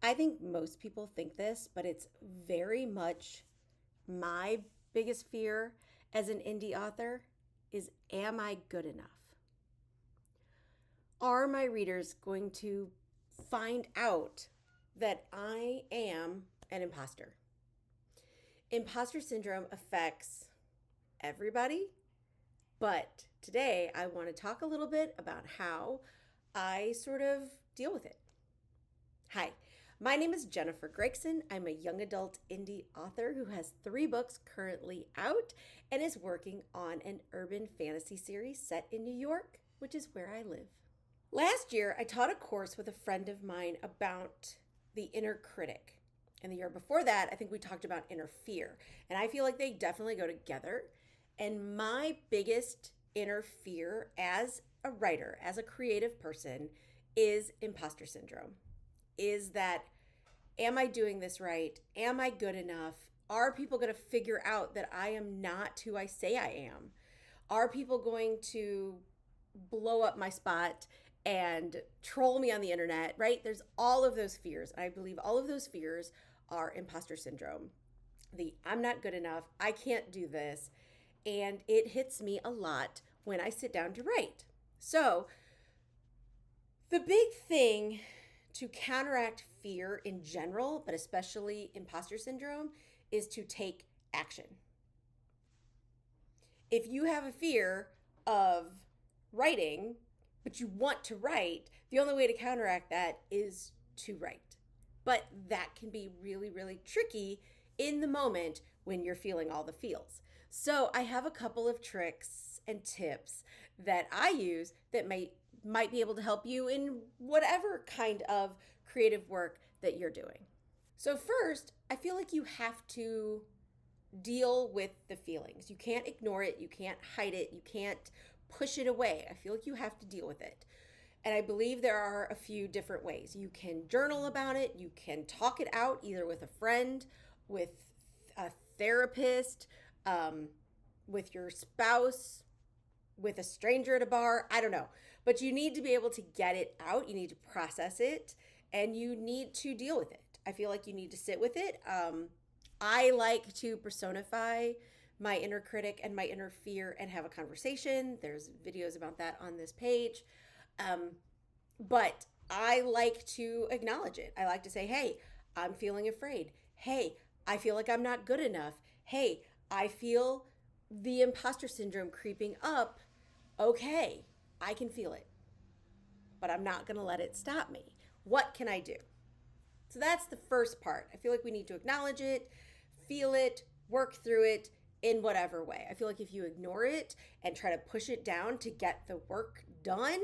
I think most people think this, but it's very much my biggest fear as an indie author is, am I good enough? Are my readers going to find out that I am an imposter? Imposter syndrome affects everybody, but today I want to talk a little bit about how I sort of deal with it. Hi, my name is Jennifer Gregson. I'm a young adult indie author who has 3 books currently out and is working on an urban fantasy series set in New York, which is where I live. Last year, I taught a course with a friend of mine about the inner critic. And the year before that, I think we talked about inner fear. And I feel like they definitely go together. And my biggest inner fear as a writer, as a creative person, is imposter syndrome. Is that, am I doing this right? Am I good enough? Are people going to figure out that I am not who I say I am? Are people going to blow up my spot and troll me on the internet, right? There's all of those fears. I believe all of those fears are imposter syndrome. The I'm not good enough, I can't do this. And it hits me a lot when I sit down to write. So, the big thing to counteract fear in general, but especially imposter syndrome, is to take action. If you have a fear of writing, but you want to write, the only way to counteract that is to write. But that can be really, really tricky in the moment when you're feeling all the feels. So I have a couple of tricks and tips that I use that might be able to help you in whatever kind of creative work that you're doing. So first, I feel like you have to deal with the feelings. You can't ignore it, you can't hide it, you can't push it away. I feel like you have to deal with it. And I believe there are a few different ways. You can journal about it, you can talk it out either with a friend, with a therapist, with your spouse, with a stranger at a bar. I don't know. But you need to be able to get it out, you need to process it, and you need to deal with it. I feel like you need to sit with it. I like to personify my inner critic and my inner fear and have a conversation. There's videos about that on this page. But I like to acknowledge it. I like to say, hey, I'm feeling afraid. Hey, I feel like I'm not good enough. Hey, I feel the imposter syndrome creeping up. Okay, I can feel it, but I'm not going to let it stop me. What can I do? So that's the first part. I feel like we need to acknowledge it, feel it, work through it in whatever way. I feel like if you ignore it and try to push it down to get the work done,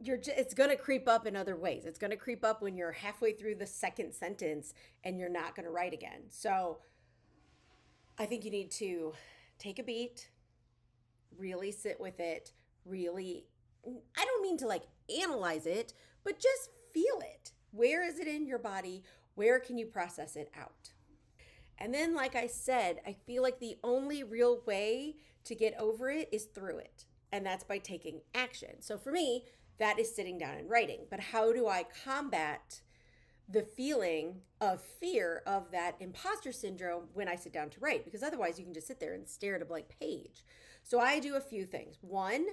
it's going to creep up in other ways. It's going to creep up when you're halfway through the second sentence and you're not going to write again. So I think you need to take a beat, really sit with it, really, I don't mean to like analyze it, but just feel it. Where is it in your body? Where can you process it out? And then, like I said, I feel like the only real way to get over it is through it. And that's by taking action. So for me, that is sitting down and writing. But how do I combat the feeling of fear of that imposter syndrome when I sit down to write? Because otherwise you can just sit there and stare at a blank page. So I do a few things. One,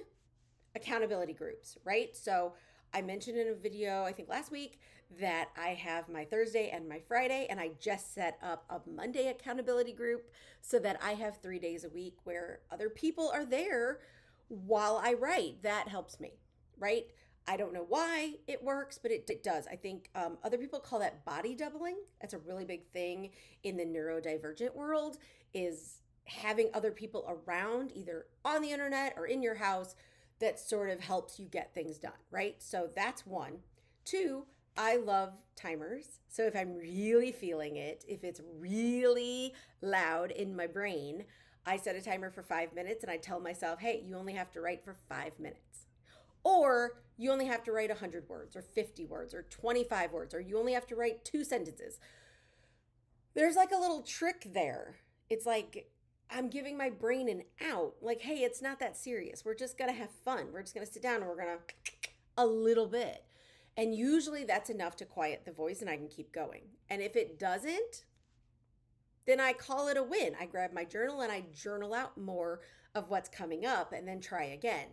accountability groups, right? So I mentioned in a video, I think last week, that I have my Thursday and my Friday, and I just set up a Monday accountability group so that I have 3 days a week where other people are there while I write. That helps me, right? I don't know why it works, but it does. I think other people call that body doubling. That's a really big thing in the neurodivergent world, is having other people around, either on the internet or in your house, that sort of helps you get things done, right? So that's one. Two, I love timers. So if I'm really feeling it, if it's really loud in my brain, I set a timer for 5 minutes and I tell myself, hey, you only have to write for 5 minutes. Or you only have to write 100 words or 50 words or 25 words, or you only have to write 2 sentences. There's like a little trick there. It's like I'm giving my brain an out. Like, hey, it's not that serious. We're just going to have fun. We're just going to sit down and we're going to a little bit. And usually that's enough to quiet the voice and I can keep going. And if it doesn't, then I call it a win. I grab my journal and I journal out more of what's coming up and then try again.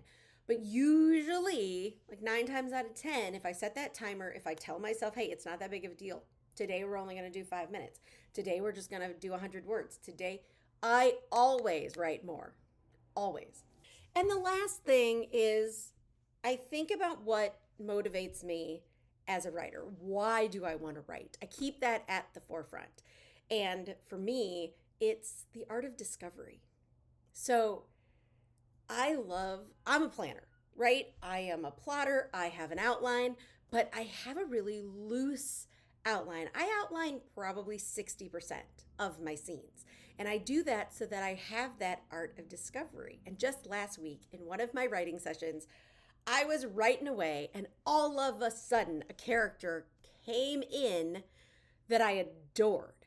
But usually, like 9 times out of 10, if I set that timer, if I tell myself, hey, it's not that big of a deal. Today we're only going to do 5 minutes. Today we're just going to do 100 words. Today, I always write more. Always. And the last thing is I think about what motivates me as a writer. Why do I want to write? I keep that at the forefront. And for me, it's the art of discovery. So I'm a planner, right? I am a plotter. I have an outline, but I have a really loose outline. I outline probably 60% of my scenes. And I do that so that I have that art of discovery. And just last week, in one of my writing sessions, I was writing away, and all of a sudden, a character came in that I adored.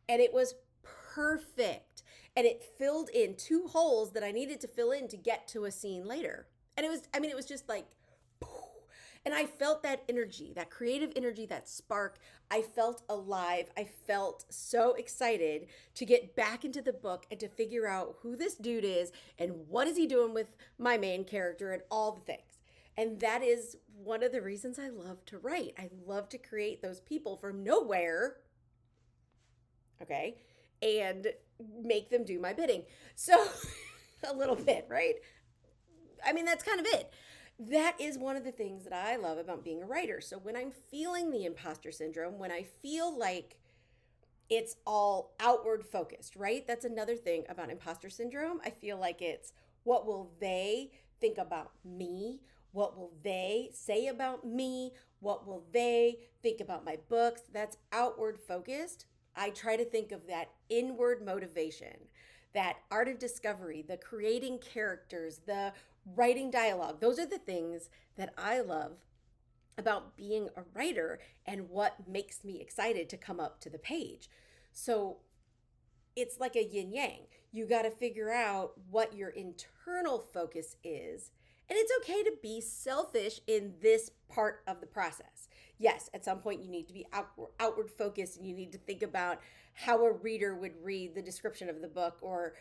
And it was perfect. And it filled in 2 holes that I needed to fill in to get to a scene later. And it was just like, poof. And I felt that energy, that creative energy, that spark. I felt alive. I felt so excited to get back into the book and to figure out who this dude is and what is he doing with my main character and all the things. And that is one of the reasons I love to write. I love to create those people from nowhere, okay, and make them do my bidding. So a little bit, right? I mean, that's kind of it. That is one of the things that I love about being a writer. So when I'm feeling the imposter syndrome, when I feel like it's all outward focused, right? That's another thing about imposter syndrome. I feel like it's what will they think about me? What will they say about me? What will they think about my books? That's outward focused. I try to think of that inward motivation, that art of discovery, the creating characters, the writing dialogue. Those are the things that I love about being a writer and what makes me excited to come up to the page. So it's like a yin yang. You got to figure out what your internal focus is. And it's okay to be selfish in this part of the process. Yes, at some point you need to be outward focused and you need to think about how a reader would read the description of the book or,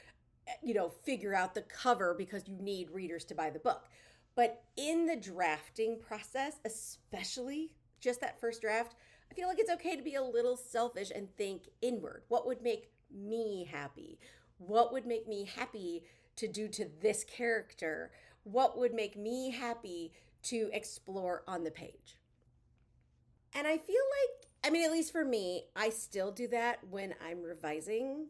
figure out the cover because you need readers to buy the book. But in the drafting process, especially just that first draft, I feel like it's okay to be a little selfish and think inward. What would make me happy? What would make me happy to do to this character? What would make me happy to explore on the page? And I feel like, at least for me, I still do that when I'm revising.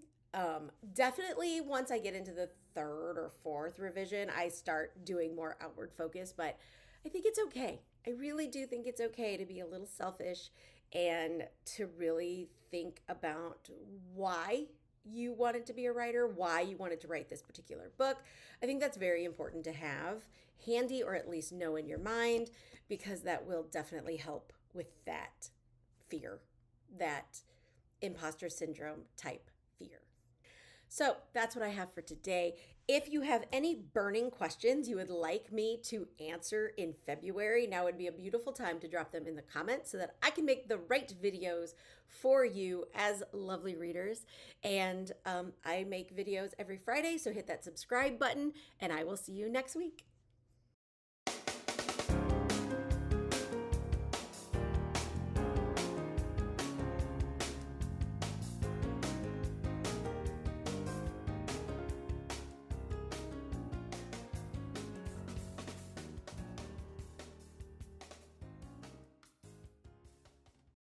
Definitely once I get into the 3rd or 4th revision, I start doing more outward focus, but I think it's okay. I really do think it's okay to be a little selfish and to really think about why you wanted to be a writer, why you wanted to write this particular book. I think that's very important to have handy or at least know in your mind because that will definitely help with that fear, that imposter syndrome type fear. So that's what I have for today. If you have any burning questions you would like me to answer in February, now would be a beautiful time to drop them in the comments so that I can make the right videos for you as lovely readers. And I make videos every Friday, so hit that subscribe button and I will see you next week.